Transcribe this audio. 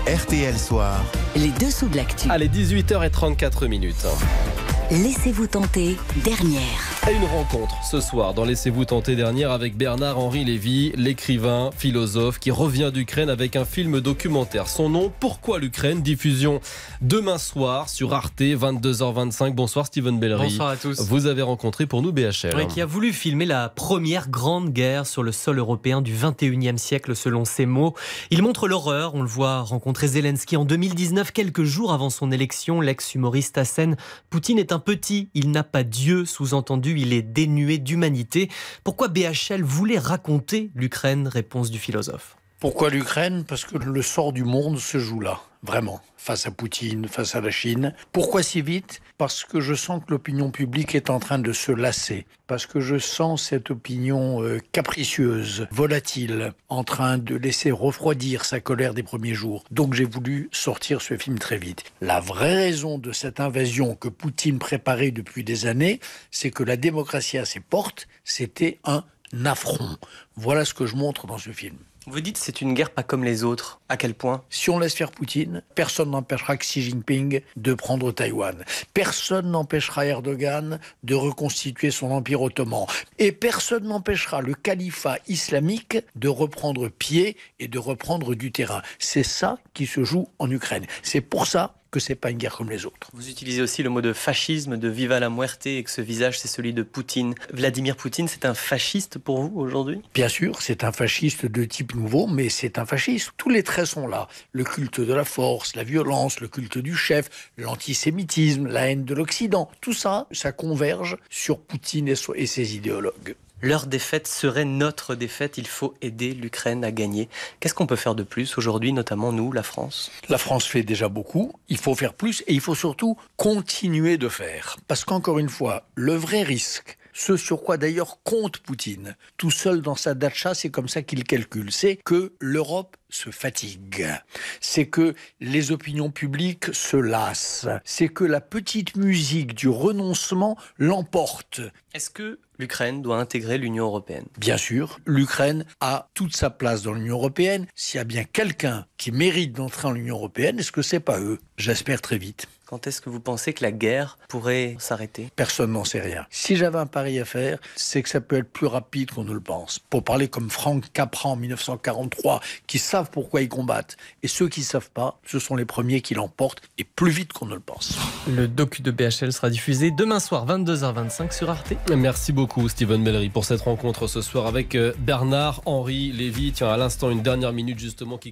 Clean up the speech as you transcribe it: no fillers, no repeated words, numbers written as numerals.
RTL Soir. Les dessous de l'actu. Allez, 18h34. Laissez-vous tenter, dernière. À une rencontre ce soir dans Laissez-vous tenter dernière avec Bernard-Henri Lévy, l'écrivain, philosophe qui revient d'Ukraine avec un film documentaire. Son nom, Pourquoi l'Ukraine ? Diffusion demain soir sur Arte, 22h25. Bonsoir Steven Bellery. Bonsoir à tous. Vous avez rencontré pour nous BHL. Oui, qui a voulu filmer la première grande guerre sur le sol européen du 21e siècle selon ses mots. Il montre l'horreur, on le voit rencontrer Zelensky en 2019, quelques jours avant son élection. L'ex-humoriste assène « Poutine est un petit, il n'a pas Dieu », sous-entendu il est dénué d'humanité. Pourquoi BHL voulait raconter l'Ukraine ? Réponse du philosophe. Pourquoi l'Ukraine ? Parce que le sort du monde se joue là, vraiment, face à Poutine, face à la Chine. Pourquoi si vite ? Parce que je sens que l'opinion publique est en train de se lasser. Parce que je sens cette opinion capricieuse, volatile, en train de laisser refroidir sa colère des premiers jours. Donc j'ai voulu sortir ce film très vite. La vraie raison de cette invasion que Poutine préparait depuis des années, c'est que la démocratie à ses portes, c'était un affront. Voilà ce que je montre dans ce film. Vous dites c'est une guerre pas comme les autres. À quel point ? Si on laisse faire Poutine, personne n'empêchera Xi Jinping de prendre Taïwan. Personne n'empêchera Erdogan de reconstituer son empire ottoman. Et personne n'empêchera le califat islamique de reprendre pied et de reprendre du terrain. C'est ça qui se joue en Ukraine. C'est pour ça que c'est pas une guerre comme les autres. Vous utilisez aussi le mot de fascisme, de viva la muerte, et que ce visage c'est celui de Poutine. Vladimir Poutine, c'est un fasciste pour vous aujourd'hui ? Bien sûr, c'est un fasciste de type nouveau, mais c'est un fasciste. Tous les traits sont là. Le culte de la force, la violence, le culte du chef, l'antisémitisme, la haine de l'Occident. Tout ça, ça converge sur Poutine et ses idéologues. Leur défaite serait notre défaite. Il faut aider l'Ukraine à gagner. Qu'est-ce qu'on peut faire de plus aujourd'hui, notamment nous, la France ? La France fait déjà beaucoup. Il faut faire plus et il faut surtout continuer de faire. Parce qu'encore une fois, le vrai risque, ce sur quoi d'ailleurs compte Poutine, tout seul dans sa datcha, c'est comme ça qu'il calcule, c'est que l'Europe se fatigue, c'est que les opinions publiques se lassent, c'est que la petite musique du renoncement l'emporte. Est-ce que l'Ukraine doit intégrer l'Union européenne ? Bien sûr, l'Ukraine a toute sa place dans l'Union européenne. S'il y a bien quelqu'un qui mérite d'entrer en l'Union européenne, est-ce que c'est pas eux ? J'espère très vite. Quand est-ce que vous pensez que la guerre pourrait s'arrêter ? Personne n'en sait rien. Si j'avais un pari à faire, c'est que ça peut être plus rapide qu'on ne le pense. Pour parler comme Franck Capra en 1943, qui savent pourquoi ils combattent. Et ceux qui ne savent pas, ce sont les premiers qui l'emportent, et plus vite qu'on ne le pense. Le docu de BHL sera diffusé demain soir, 22h25 sur Arte. Merci beaucoup Steven Bellery pour cette rencontre ce soir avec Bernard-Henri Lévy. Tiens, à l'instant, une dernière minute justement qui